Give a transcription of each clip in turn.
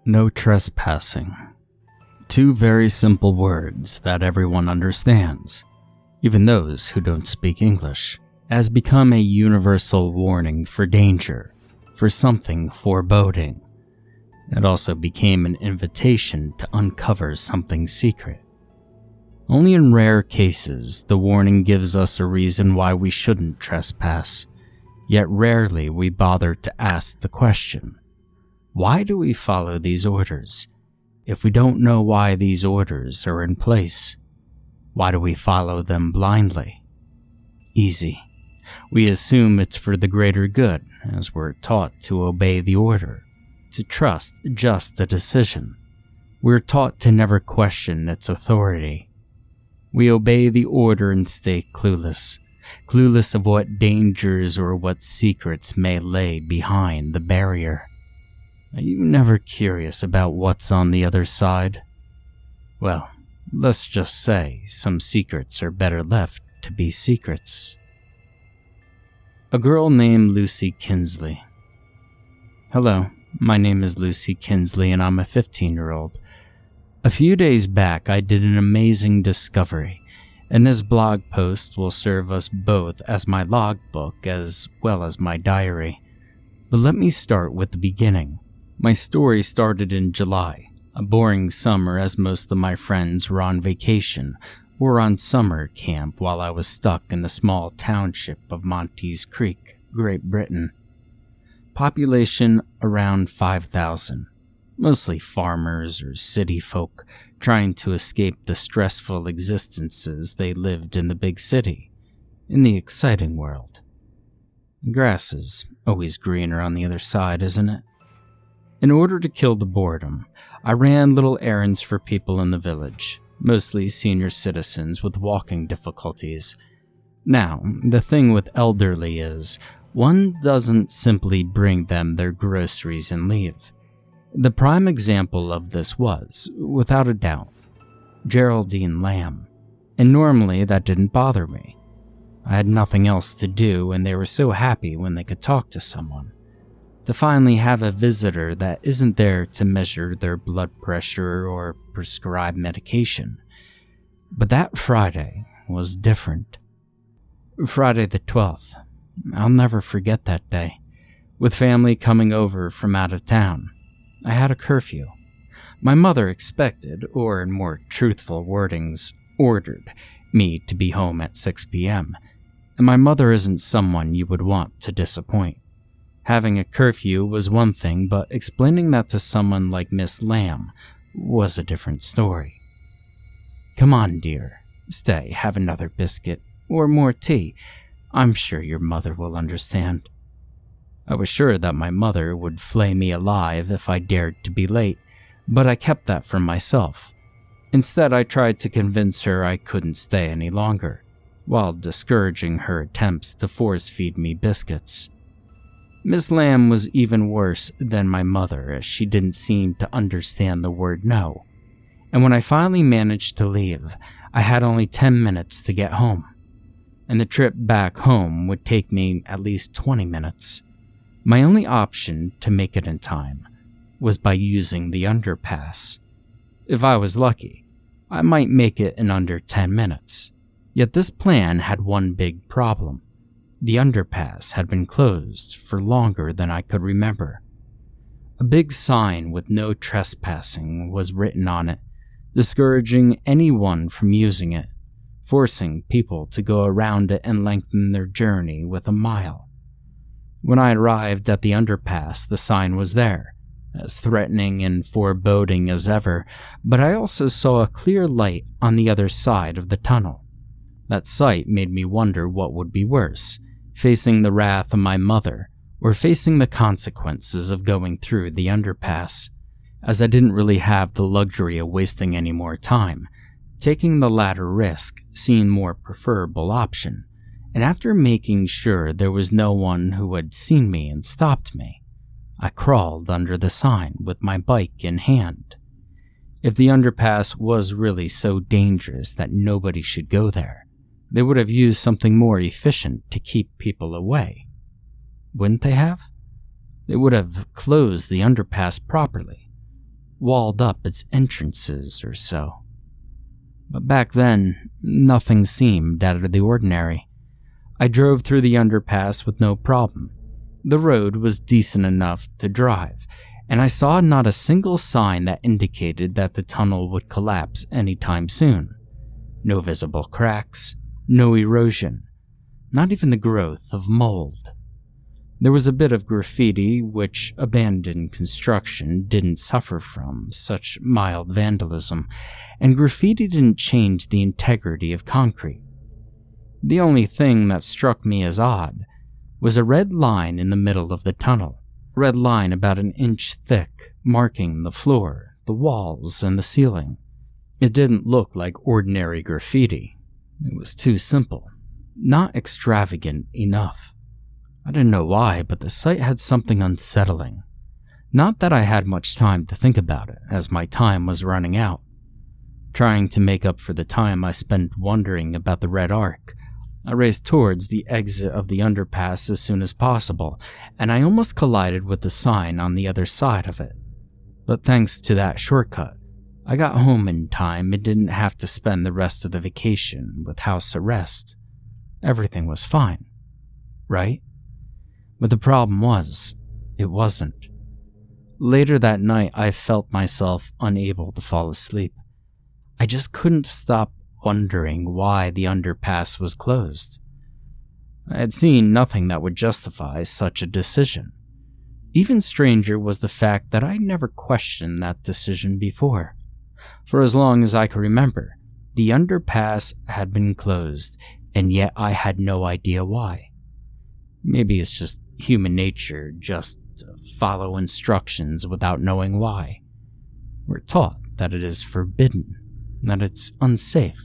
No trespassing. Two very simple words that everyone understands, even those who don't speak English, has become a universal warning for danger, for something foreboding. It also became an invitation to uncover something secret. Only in rare cases, the warning gives us a reason why we shouldn't trespass, yet rarely we bother to ask the question, why do we follow these orders? If we don't know why these orders are in place, why do we follow them blindly? Easy. We assume it's for the greater good, as we're taught to obey the order, to trust just the decision. We're taught to never question its authority. We obey the order and stay clueless of what dangers or what secrets may lay behind the barrier. Are you never curious about what's on the other side? Well, let's just say some secrets are better left to be secrets. A girl named Lucy Kinsley. Hello, my name is Lucy Kinsley and I'm a 15-year-old. A few days back I did an amazing discovery, and this blog post will serve us both as my logbook as well as my diary. But let me start with the beginning. My story started in July, a boring summer as most of my friends were on vacation or on summer camp while I was stuck in the small township of Monty's Creek, Great Britain. Population around 5,000, mostly farmers or city folk trying to escape the stressful existences they lived in the big city, in the exciting world. Grass is always greener on the other side, isn't it? In order to kill the boredom, I ran little errands for people in the village, mostly senior citizens with walking difficulties. Now, the thing with elderly is, one doesn't simply bring them their groceries and leave. The prime example of this was, without a doubt, Geraldine Lamb, and normally that didn't bother me. I had nothing else to do and they were so happy when they could talk to someone. To finally have a visitor that isn't there to measure their blood pressure or prescribe medication. But that Friday was different. Friday the 12th. I'll never forget that day. With family coming over from out of town, I had a curfew. My mother expected, or in more truthful wordings, ordered, me to be home at 6 p.m. And my mother isn't someone you would want to disappoint. Having a curfew was one thing, but explaining that to someone like Miss Lamb was a different story. Come on, dear. Stay, have another biscuit, or more tea. I'm sure your mother will understand. I was sure that my mother would flay me alive if I dared to be late, but I kept that for myself. Instead, I tried to convince her I couldn't stay any longer, while discouraging her attempts to force-feed me biscuits. Miss Lamb was even worse than my mother, as she didn't seem to understand the word no. And when I finally managed to leave, I had only 10 minutes to get home. And the trip back home would take me at least 20 minutes. My only option to make it in time was by using the underpass. If I was lucky, I might make it in under 10 minutes. Yet this plan had one big problem. The underpass had been closed for longer than I could remember. A big sign with no trespassing was written on it, discouraging anyone from using it, forcing people to go around it and lengthen their journey with a mile. When I arrived at the underpass, the sign was there, as threatening and foreboding as ever, but I also saw a clear light on the other side of the tunnel. That sight made me wonder what would be worse, facing the wrath of my mother, or facing the consequences of going through the underpass. As I didn't really have the luxury of wasting any more time, taking the latter risk seemed more preferable option, and after making sure there was no one who had seen me and stopped me, I crawled under the sign with my bike in hand. If the underpass was really so dangerous that nobody should go there, they would have used something more efficient to keep people away. Wouldn't they have? They would have closed the underpass properly. walled up its entrances or so. But back then, nothing seemed out of the ordinary. I drove through the underpass with no problem. The road was decent enough to drive, and I saw not a single sign that indicated that the tunnel would collapse anytime soon. No visible cracks, no erosion, not even the growth of mold. There was a bit of graffiti, which abandoned construction didn't suffer from such mild vandalism, and graffiti didn't change the integrity of concrete. The only thing that struck me as odd was a red line in the middle of the tunnel, a red line about an inch thick, marking the floor, the walls, and the ceiling. It didn't look like ordinary graffiti. It was too simple, not extravagant enough. I didn't know why, but the sight had something unsettling. Not that I had much time to think about it, as my time was running out. Trying to make up for the time I spent wondering about the red arc, I raced towards the exit of the underpass as soon as possible, and I almost collided with the sign on the other side of it. But thanks to that shortcut, I got home in time and didn't have to spend the rest of the vacation with house arrest. Everything was fine, right? But the problem was, it wasn't. Later that night, I felt myself unable to fall asleep. I just couldn't stop wondering why the underpass was closed. I had seen nothing that would justify such a decision. Even stranger was the fact that I never questioned that decision before. For as long as I could remember, the underpass had been closed, and yet I had no idea why. Maybe it's just human nature, just to follow instructions without knowing why. We're taught that it is forbidden, that it's unsafe,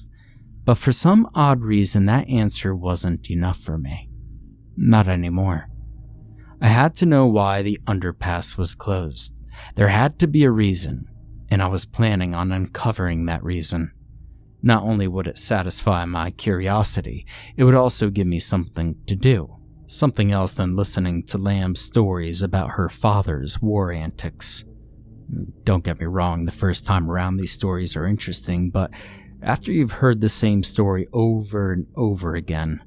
but for some odd reason that answer wasn't enough for me. Not anymore. I had to know why the underpass was closed. There had to be a reason, and I was planning on uncovering that reason. Not only would it satisfy my curiosity, it would also give me something to do. Something else than listening to Lamb's stories about her father's war antics. Don't get me wrong, the first time around these stories are interesting, but after you've heard the same story over and over again,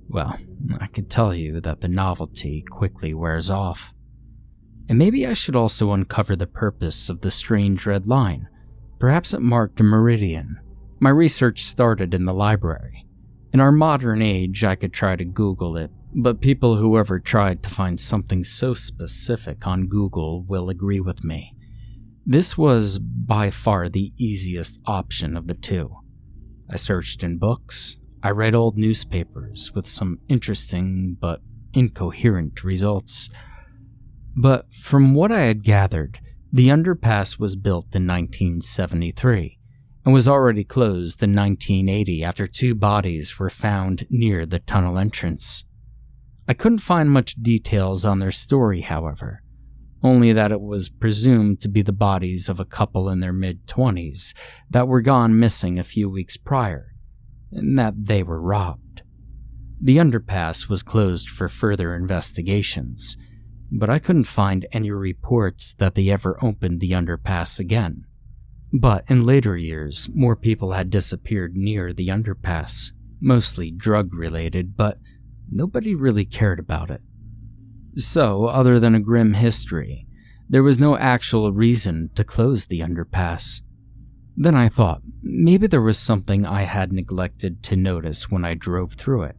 well, I can tell you that the novelty quickly wears off. And maybe I should also uncover the purpose of the strange red line. Perhaps it marked a meridian. My research started in the library. In our modern age, I could try to Google it, but people who ever tried to find something so specific on Google will agree with me. This was by far the easiest option of the two. I searched in books. I read old newspapers with some interesting but incoherent results. But from what I had gathered, the underpass was built in 1973 and was already closed in 1980 after 2 bodies were found near the tunnel entrance. I couldn't find much details on their story, however, only that it was presumed to be the bodies of a couple in their mid-20s that were gone missing a few weeks prior, and that they were robbed. The underpass was closed for further investigations, but I couldn't find any reports that they ever opened the underpass again. But in later years, more people had disappeared near the underpass, mostly drug-related, but nobody really cared about it. So, other than a grim history, there was no actual reason to close the underpass. Then I thought, maybe there was something I had neglected to notice when I drove through it.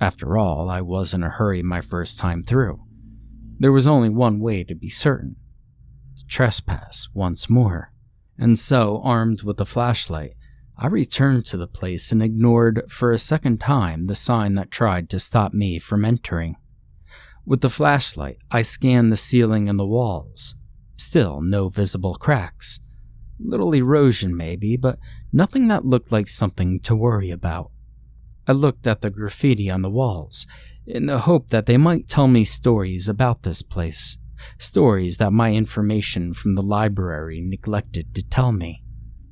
After all, I was in a hurry my first time through. There was only one way to be certain: to trespass once more. And so, armed with a flashlight, I returned to the place and ignored for a second time the sign that tried to stop me from entering. With the flashlight, I scanned the ceiling and the walls. Still no visible cracks. Little erosion maybe, but nothing that looked like something to worry about. I looked at the graffiti on the walls, in the hope that they might tell me stories about this place. Stories that my information from the library neglected to tell me.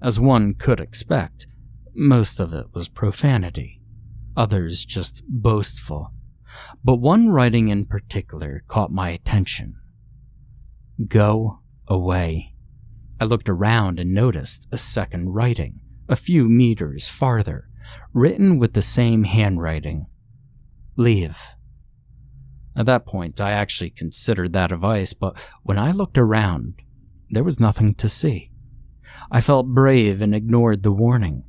As one could expect, most of it was profanity. Others just boastful. But one writing in particular caught my attention. Go away. I looked around and noticed a second writing, a few meters farther, written with the same handwriting. Leave. At that point, I actually considered that advice, but when I looked around, there was nothing to see. I felt brave and ignored the warning.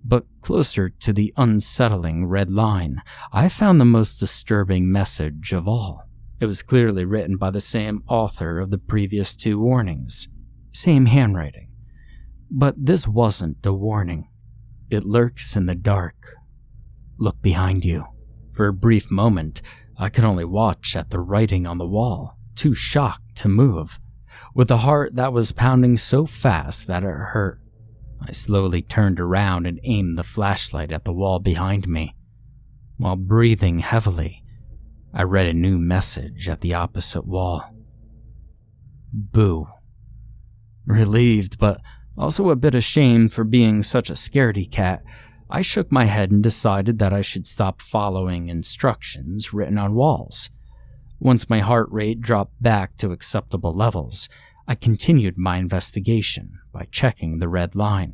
But closer to the unsettling red line, I found the most disturbing message of all. It was clearly written by the same author of the previous two warnings. Same handwriting. But this wasn't a warning. It lurks in the dark. Look behind you. For a brief moment, I could only watch at the writing on the wall, too shocked to move, with a heart that was pounding so fast that it hurt. I slowly turned around and aimed the flashlight at the wall behind me. While breathing heavily, I read a new message at the opposite wall. Boo. Relieved, but also a bit ashamed for being such a scaredy cat, I shook my head and decided that I should stop following instructions written on walls. Once my heart rate dropped back to acceptable levels, I continued my investigation by checking the red line.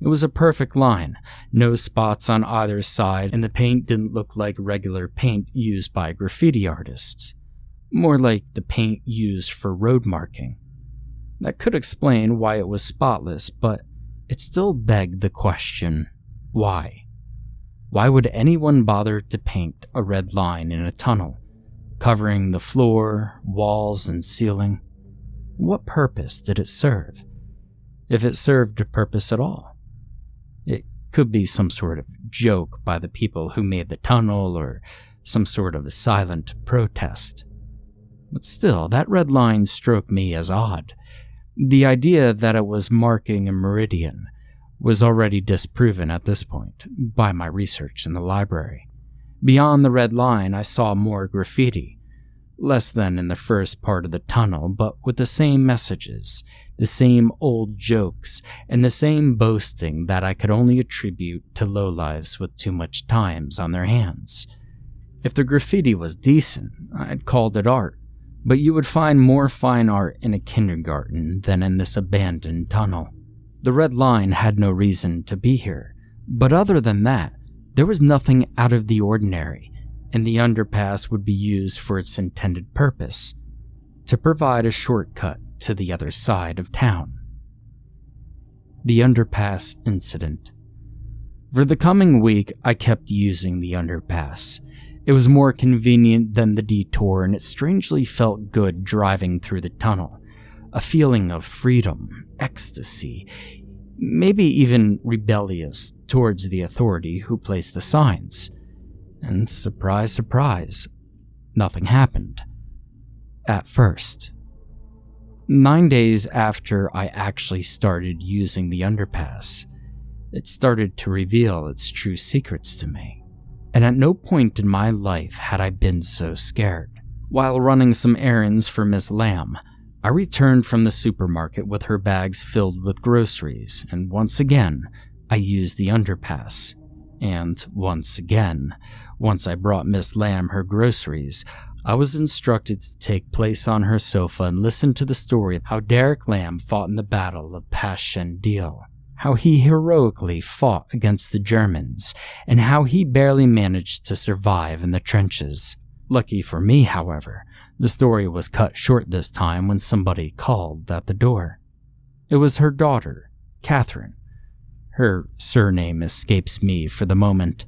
It was a perfect line, no spots on either side, and the paint didn't look like regular paint used by graffiti artists, more like the paint used for road marking. That could explain why it was spotless, but it still begged the question, why? Why would anyone bother to paint a red line in a tunnel, covering the floor, walls, and ceiling? What purpose did it serve? If it served a purpose at all. It could be some sort of joke by the people who made the tunnel, or some sort of a silent protest. But still, that red line struck me as odd. The idea that it was marking a meridian was already disproven at this point by my research in the library. Beyond the red line, I saw more graffiti, less than in the first part of the tunnel, but with the same messages, the same old jokes, and the same boasting that I could only attribute to lowlives with too much times on their hands. If the graffiti was decent, I'd called it art, but you would find more fine art in a kindergarten than in this abandoned tunnel. The red line had no reason to be here, but other than that, there was nothing out of the ordinary, and the underpass would be used for its intended purpose, to provide a shortcut to the other side of town. The underpass incident. For the coming week, I kept using the underpass. It was more convenient than the detour, and it strangely felt good driving through the tunnel. A feeling of freedom, ecstasy, maybe even rebellious towards the authority who placed the signs. And surprise, surprise, nothing happened. At first. 9 days after I actually started using the underpass, it started to reveal its true secrets to me. And at no point in my life had I been so scared. While running some errands for Miss Lamb, I returned from the supermarket with her bags filled with groceries, and once again, I used the underpass. And once again, once I brought Miss Lamb her groceries, I was instructed to take place on her sofa and listen to the story of how Derek Lamb fought in the Battle of Pas Shandil, how he heroically fought against the Germans, and how he barely managed to survive in the trenches. Lucky for me, however, the story was cut short this time when somebody called at the door. It was her daughter, Catherine. Her surname escapes me for the moment.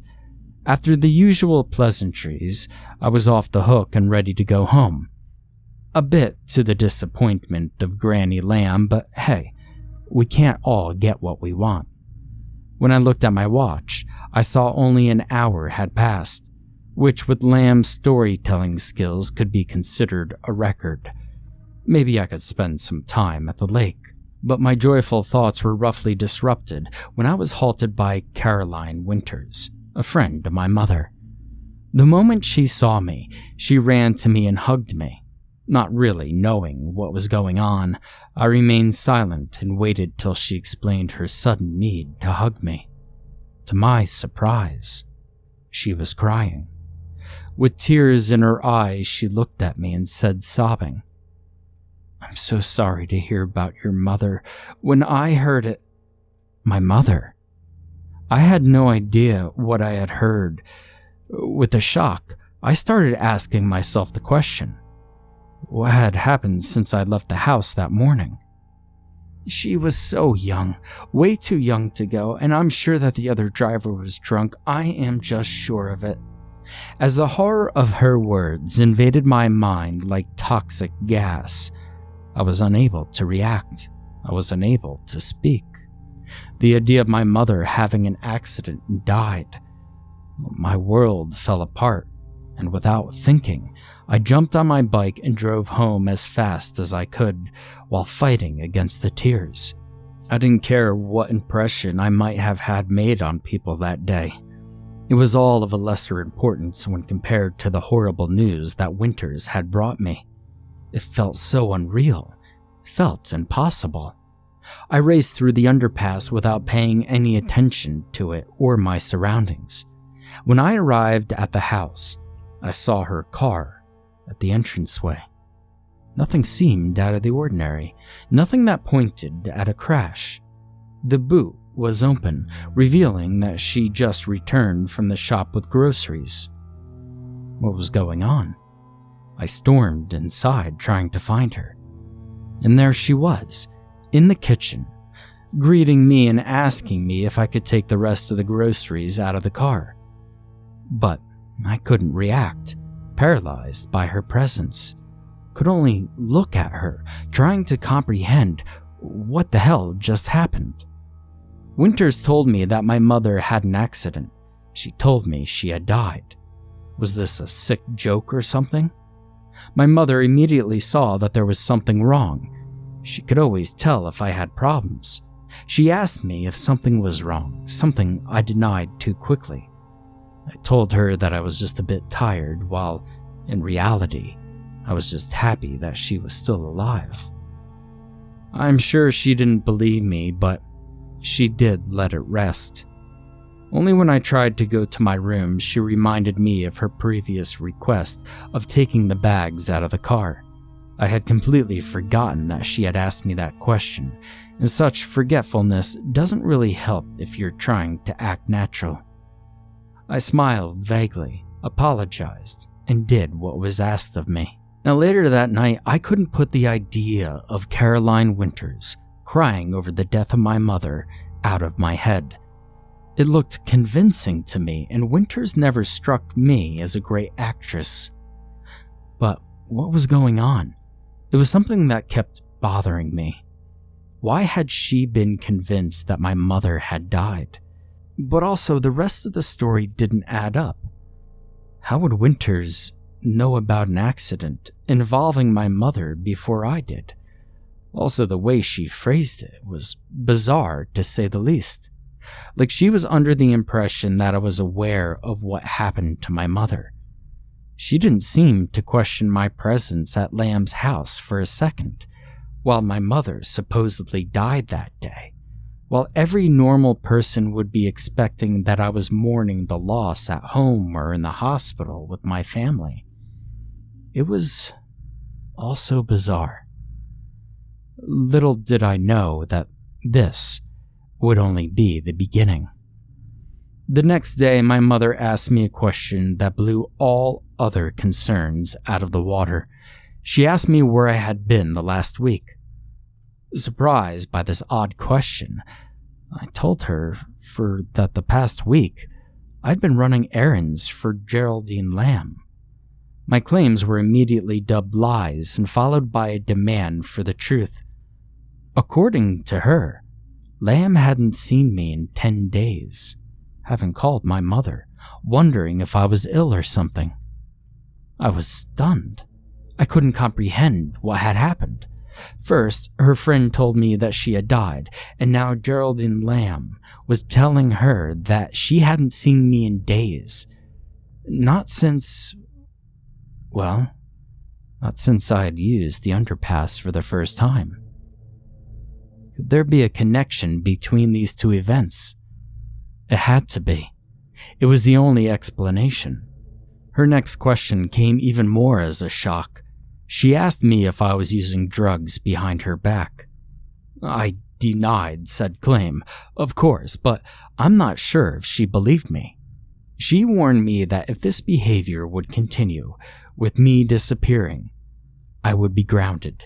After the usual pleasantries, I was off the hook and ready to go home. A bit to the disappointment of Granny Lamb, but hey, we can't all get what we want. When I looked at my watch, I saw only an hour had passed, which with Lamb's storytelling skills could be considered a record. Maybe I could spend some time at the lake. But my joyful thoughts were roughly disrupted when I was halted by Caroline Winters, a friend of my mother. The moment she saw me, she ran to me and hugged me. Not really knowing what was going on, I remained silent and waited till she explained her sudden need to hug me. To my surprise, she was crying. With tears in her eyes, she looked at me and said, sobbing, I'm so sorry to hear about your mother. When I heard it... My mother? I had no idea what I had heard. With the shock, I started asking myself the question. What had happened since I left the house that morning? She was so young, way too young to go, and I'm sure that the other driver was drunk. I am just sure of it. As the horror of her words invaded my mind like toxic gas, I was unable to react. I was unable to speak. The idea of my mother having an accident and died. My world fell apart, and without thinking, I jumped on my bike and drove home as fast as I could while fighting against the tears. I didn't care what impression I might have had made on people that day. It was all of a lesser importance when compared to the horrible news that Winters had brought me. It felt so unreal, felt impossible. I raced through the underpass without paying any attention to it or my surroundings. When I arrived at the house, I saw her car at the entranceway. Nothing seemed out of the ordinary, nothing that pointed at a crash. The boot was open, revealing that she just returned from the shop with groceries. What was going on? I stormed inside trying to find her. And there she was, in the kitchen, greeting me and asking me if I could take the rest of the groceries out of the car. But I couldn't react, paralyzed by her presence. Could only look at her, trying to comprehend what the hell just happened. Winters told me that my mother had an accident. She told me she had died. Was this a sick joke or something? My mother immediately saw that there was something wrong. She could always tell if I had problems. She asked me if something was wrong, something I denied too quickly. I told her that I was just a bit tired, while, in reality, I was just happy that she was still alive. I'm sure she didn't believe me, but she did let it rest. Only when I tried to go to my room, she reminded me of her previous request of taking the bags out of the car. I had completely forgotten that she had asked me that question, and such forgetfulness doesn't really help if you're trying to act natural. I smiled vaguely, apologized, and did what was asked of me. Now later that night, I couldn't put the idea of Caroline Winters crying over the death of my mother out of my head. It looked convincing to me, and Winters never struck me as a great actress. But what was going on? It was something that kept bothering me. Why had she been convinced that my mother had died? But also, the rest of the story didn't add up. How would Winters know about an accident involving my mother before I did? Also, the way she phrased it was bizarre, to say the least. Like she was under the impression that I was aware of what happened to my mother. She didn't seem to question my presence at Lamb's house for a second, while my mother supposedly died that day. While every normal person would be expecting that I was mourning the loss at home or in the hospital with my family. It was also bizarre. Little did I know that this would only be the beginning. The next day, my mother asked me a question that blew all other concerns out of the water. She asked me where I had been the last week. Surprised by this odd question, I told her that the past week I'd been running errands for Geraldine Lamb. My claims were immediately dubbed lies and followed by a demand for the truth. According to her, Lamb hadn't seen me in 10 days, having called my mother, wondering if I was ill or something. I was stunned. I couldn't comprehend what had happened. First, her friend told me that she had died, and now Geraldine Lamb was telling her that she hadn't seen me in days. Not since I had used the underpass for the first time. Could there be a connection between these two events? It had to be. It was the only explanation. Her next question came even more as a shock. She asked me if I was using drugs behind her back. I denied said claim, of course, but I'm not sure if she believed me. She warned me that if this behavior would continue, with me disappearing, I would be grounded.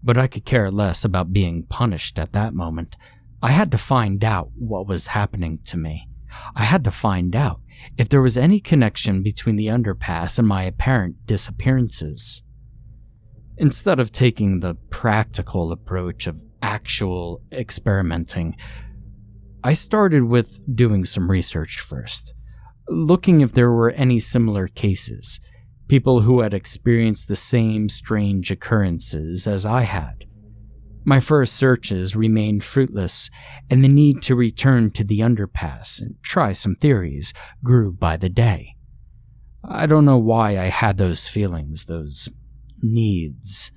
But I could care less about being punished at that moment. I had to find out what was happening to me. I had to find out if there was any connection between the Underpass and my apparent disappearances. Instead of taking the practical approach of actual experimenting, I started with doing some research first, looking if there were any similar cases, people who had experienced the same strange occurrences as I had. My first searches remained fruitless, and the need to return to the Underpass and try some theories grew by the day. I don't know why I had those feelings, those needs,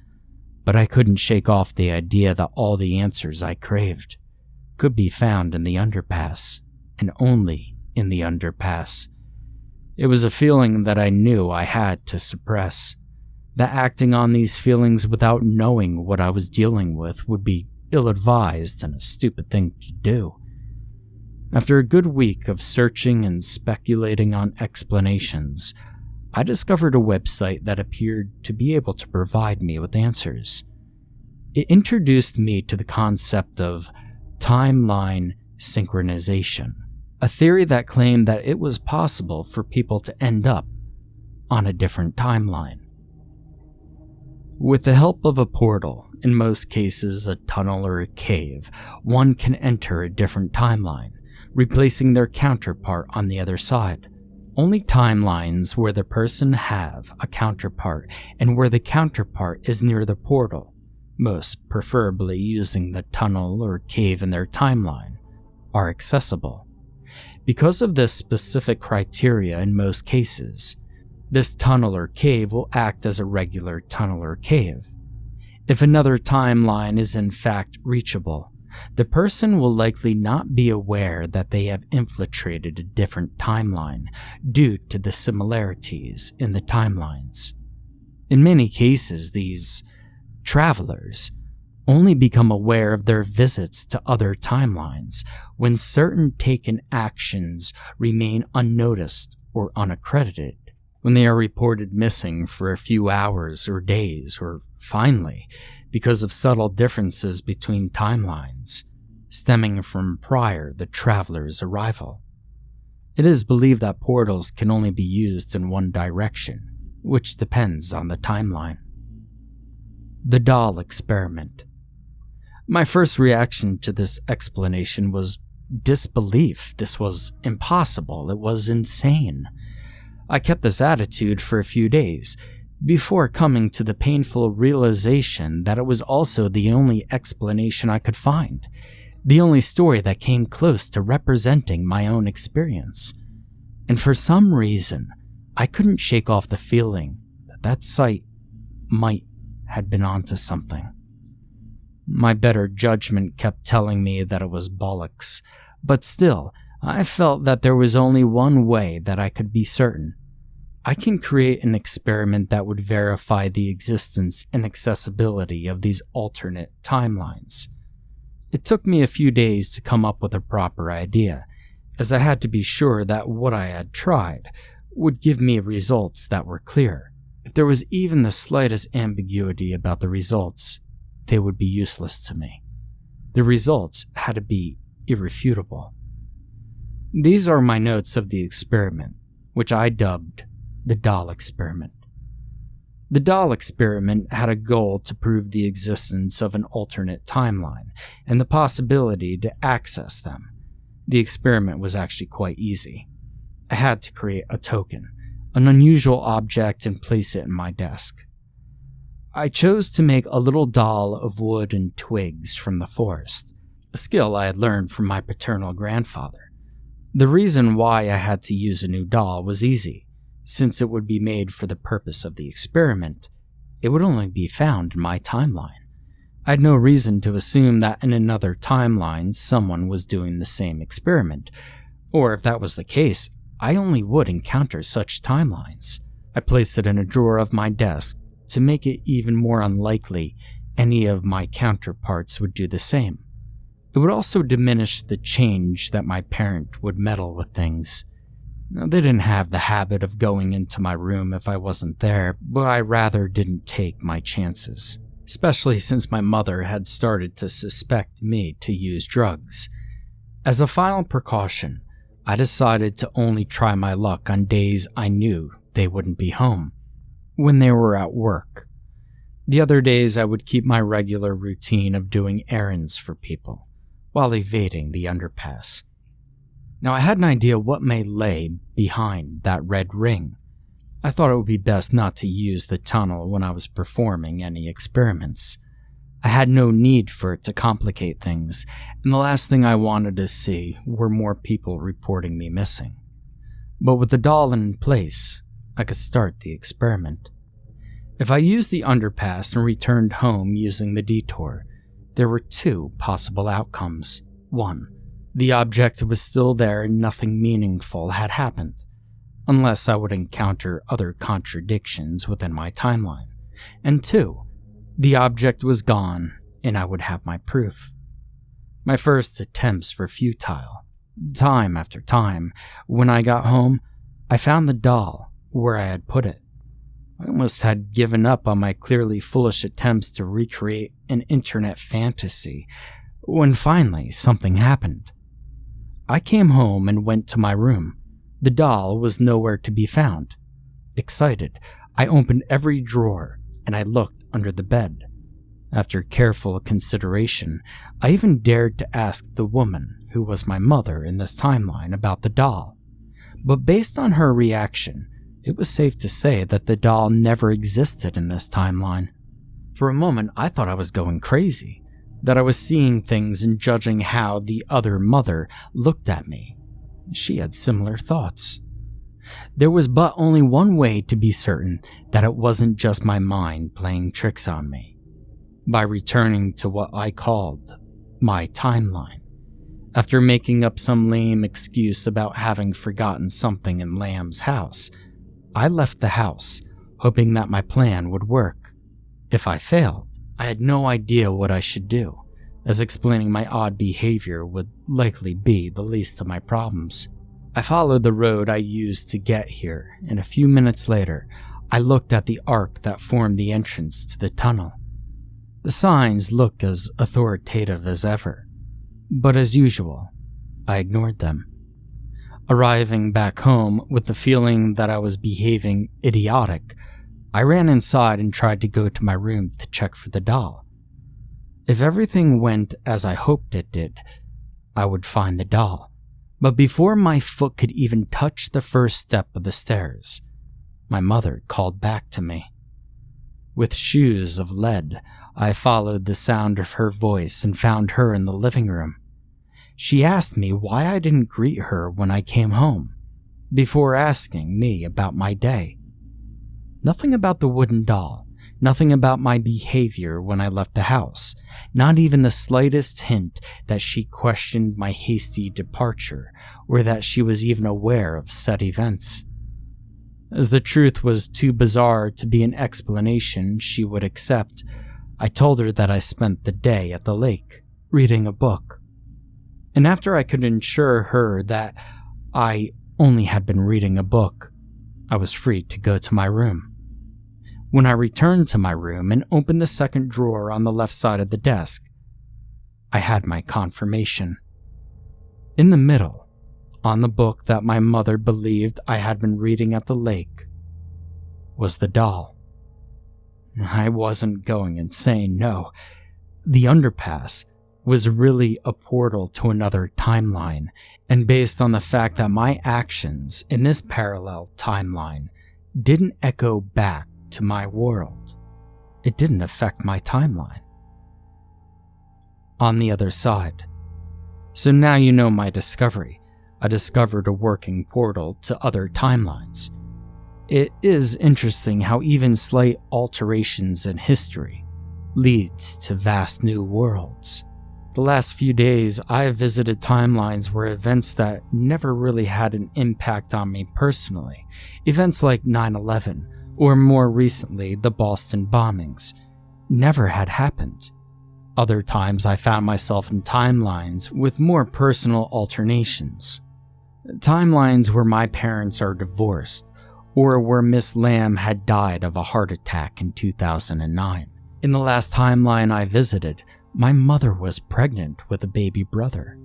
but I couldn't shake off the idea that all the answers I craved could be found in the Underpass, and only in the Underpass. It was a feeling that I knew I had to suppress, that acting on these feelings without knowing what I was dealing with would be ill-advised and a stupid thing to do. After a good week of searching and speculating on explanations, I discovered a website that appeared to be able to provide me with answers. It introduced me to the concept of timeline synchronization, a theory that claimed that it was possible for people to end up on a different timeline. With the help of a portal, in most cases a tunnel or a cave, one can enter a different timeline, replacing their counterpart on the other side. Only timelines where the person have a counterpart and where the counterpart is near the portal, most preferably using the tunnel or cave in their timeline, are accessible. Because of this specific criteria in most cases, this tunnel or cave will act as a regular tunnel or cave. If another timeline is in fact reachable, the person will likely not be aware that they have infiltrated a different timeline due to the similarities in the timelines. In many cases, these travelers only become aware of their visits to other timelines when certain taken actions remain unnoticed or unaccredited, when they are reported missing for a few hours or days, or finally, because of subtle differences between timelines, stemming from prior the traveler's arrival. It is believed that portals can only be used in one direction, which depends on the timeline. The doll experiment. My first reaction to this explanation was disbelief. This was impossible. It was insane. I kept this attitude for a few days, before coming to the painful realization that it was also the only explanation I could find, the only story that came close to representing my own experience. And for some reason, I couldn't shake off the feeling that site might have been onto something. My better judgment kept telling me that it was bollocks, but still, I felt that there was only one way that I could be certain. I can create an experiment that would verify the existence and accessibility of these alternate timelines. It took me a few days to come up with a proper idea, as I had to be sure that what I had tried would give me results that were clear. If there was even the slightest ambiguity about the results, they would be useless to me. The results had to be irrefutable. These are my notes of the experiment, which I dubbed the doll experiment. The doll experiment had a goal to prove the existence of an alternate timeline and the possibility to access them. The experiment was actually quite easy. I had to create a token, an unusual object, and place it in my desk. I chose to make a little doll of wood and twigs from the forest, a skill I had learned from my paternal grandfather. The reason why I had to use a new doll was easy. Since it would be made for the purpose of the experiment, it would only be found in my timeline. I had no reason to assume that in another timeline someone was doing the same experiment, or if that was the case, I only would encounter such timelines. I placed it in a drawer of my desk to make it even more unlikely any of my counterparts would do the same. It would also diminish the change that my parent would meddle with things. Now, they didn't have the habit of going into my room if I wasn't there, but I rather didn't take my chances, especially since my mother had started to suspect me to use drugs. As a final precaution, I decided to only try my luck on days I knew they wouldn't be home, when they were at work. The other days I would keep my regular routine of doing errands for people, while evading the underpass. Now I had an idea what may lay behind that red ring. I thought it would be best not to use the tunnel when I was performing any experiments. I had no need for it to complicate things, and the last thing I wanted to see were more people reporting me missing. But with the doll in place, I could start the experiment. If I used the underpass and returned home using the detour, there were two possible outcomes. One, the object was still there and nothing meaningful had happened, unless I would encounter other contradictions within my timeline. And two, the object was gone and I would have my proof. My first attempts were futile. Time after time, when I got home, I found the doll where I had put it. I almost had given up on my clearly foolish attempts to recreate an internet fantasy, when finally something happened. I came home and went to my room. The doll was nowhere to be found. Excited, I opened every drawer and I looked under the bed. After careful consideration, I even dared to ask the woman who was my mother in this timeline about the doll. But based on her reaction, it was safe to say that the doll never existed in this timeline. For a moment, I thought I was going crazy, that I was seeing things and judging how the other mother looked at me. She had similar thoughts. There was but only one way to be certain that it wasn't just my mind playing tricks on me. By returning to what I called my timeline. After making up some lame excuse about having forgotten something in Lamb's house, I left the house, hoping that my plan would work. If I failed, I had no idea what I should do, as explaining my odd behavior would likely be the least of my problems. I followed the road I used to get here, and a few minutes later, I looked at the arc that formed the entrance to the tunnel. The signs looked as authoritative as ever, but as usual, I ignored them. Arriving back home with the feeling that I was behaving idiotic, I ran inside and tried to go to my room to check for the doll. If everything went as I hoped it did, I would find the doll. But before my foot could even touch the first step of the stairs, my mother called back to me. With shoes of lead, I followed the sound of her voice and found her in the living room. She asked me why I didn't greet her when I came home, before asking me about my day. Nothing about the wooden doll, nothing about my behavior when I left the house, not even the slightest hint that she questioned my hasty departure or that she was even aware of said events. As the truth was too bizarre to be an explanation she would accept, I told her that I spent the day at the lake, reading a book. And after I could assure her that I only had been reading a book, I was free to go to my room. When I returned to my room and opened the second drawer on the left side of the desk, I had my confirmation. In the middle, on the book that my mother believed I had been reading at the lake, was the doll. I wasn't going insane, no. The Underpass was really a portal to another timeline, and based on the fact that my actions in this parallel timeline didn't echo back to my world, it didn't affect my timeline. On the other side. So now you know my discovery. I discovered a working portal to other timelines. It is interesting how even slight alterations in history leads to vast new worlds. The last few days, I have visited timelines where events that never really had an impact on me personally, events like 9/11 or more recently, the Boston bombings, never had happened. Other times I found myself in timelines with more personal alternations. Timelines where my parents are divorced, or where Miss Lamb had died of a heart attack in 2009. In the last timeline I visited, my mother was pregnant with a baby brother.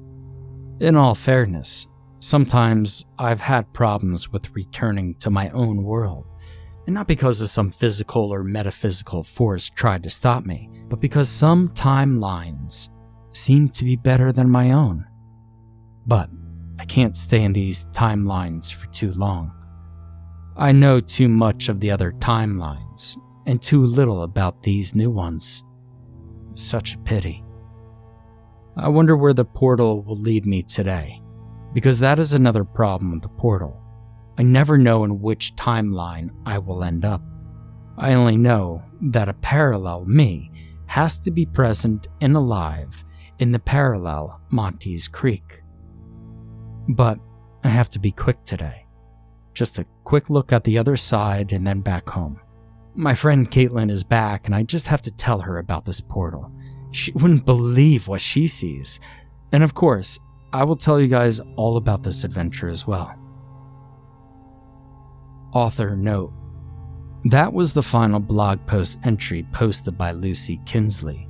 In all fairness, sometimes I've had problems with returning to my own world, and not because of some physical or metaphysical force tried to stop me, but because some timelines seem to be better than my own. But I can't stay in these timelines for too long. I know too much of the other timelines, and too little about these new ones. Such a pity. I wonder where the portal will lead me today, because that is another problem with the portal. I never know in which timeline I will end up. I only know that a parallel me has to be present and alive in the parallel Monty's Creek. But I have to be quick today. Just a quick look at the other side and then back home. My friend Caitlin is back and I just have to tell her about this portal. She wouldn't believe what she sees. And of course, I will tell you guys all about this adventure as well. Author note: that was the final blog post entry posted by Lucy Kinsley.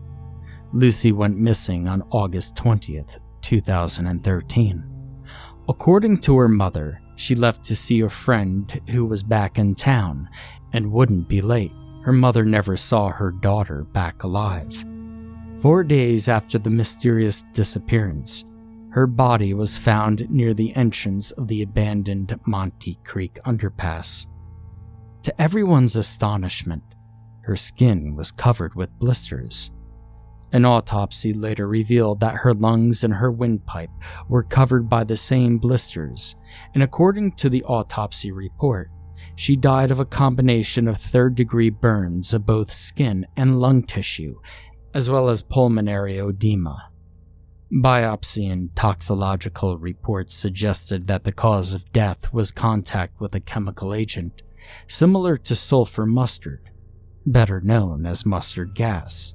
Lucy went missing on August 20th, 2013. According to her mother, she left to see a friend who was back in town and wouldn't be late. Her mother never saw her daughter back alive. 4 days after the mysterious disappearance, her body was found near the entrance of the abandoned Monty Creek Underpass. To everyone's astonishment, her skin was covered with blisters. An autopsy later revealed that her lungs and her windpipe were covered by the same blisters, and according to the autopsy report, she died of a combination of third-degree burns of both skin and lung tissue, as well as pulmonary edema. Biopsy and toxicological reports suggested that the cause of death was contact with a chemical agent, similar to sulfur mustard, better known as mustard gas.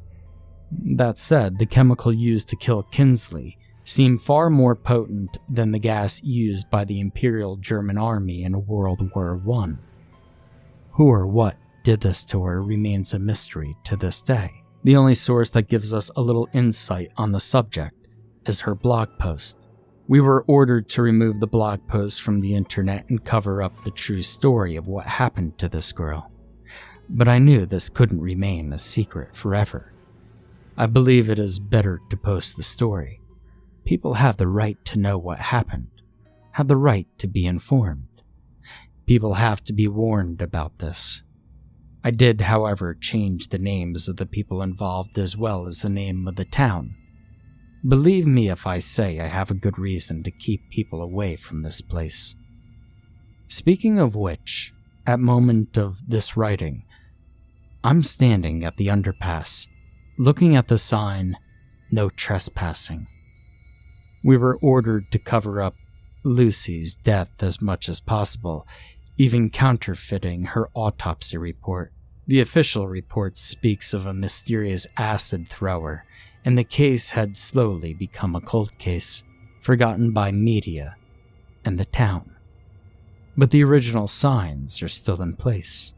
That said, the chemical used to kill Kinsley seemed far more potent than the gas used by the Imperial German Army in World War I. Who or what did this to her remains a mystery to this day. The only source that gives us a little insight on the subject is her blog post. We were ordered to remove the blog post from the internet and cover up the true story of what happened to this girl. But I knew this couldn't remain a secret forever. I believe it is better to post the story. People have the right to know what happened, have the right to be informed. People have to be warned about this. I did, however, change the names of the people involved as well as the name of the town. Believe me if I say I have a good reason to keep people away from this place. Speaking of which, at moment of this writing, I'm standing at the underpass, looking at the sign, "No trespassing." We were ordered to cover up Lucy's death as much as possible, even counterfeiting her autopsy report. The official report speaks of a mysterious acid thrower, and the case had slowly become a cold case, forgotten by media and the town. But the original signs are still in place.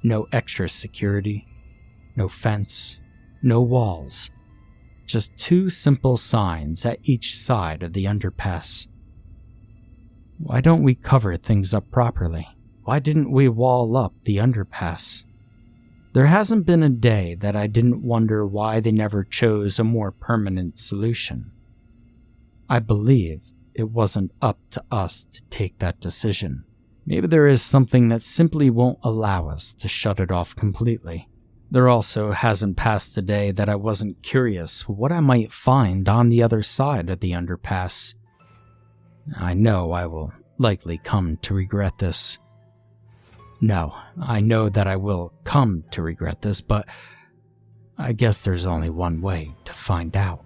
No extra security, no fence, no walls, just 2 simple signs at each side of the underpass. Why don't we cover things up properly? Why didn't we wall up the underpass? There hasn't been a day that I didn't wonder why they never chose a more permanent solution. I believe it wasn't up to us to take that decision. Maybe there is something that simply won't allow us to shut it off completely. There also hasn't passed a day that I wasn't curious what I might find on the other side of the underpass. I know I will likely come to regret this. No, I know that I will come to regret this, but I guess there's only one way to find out.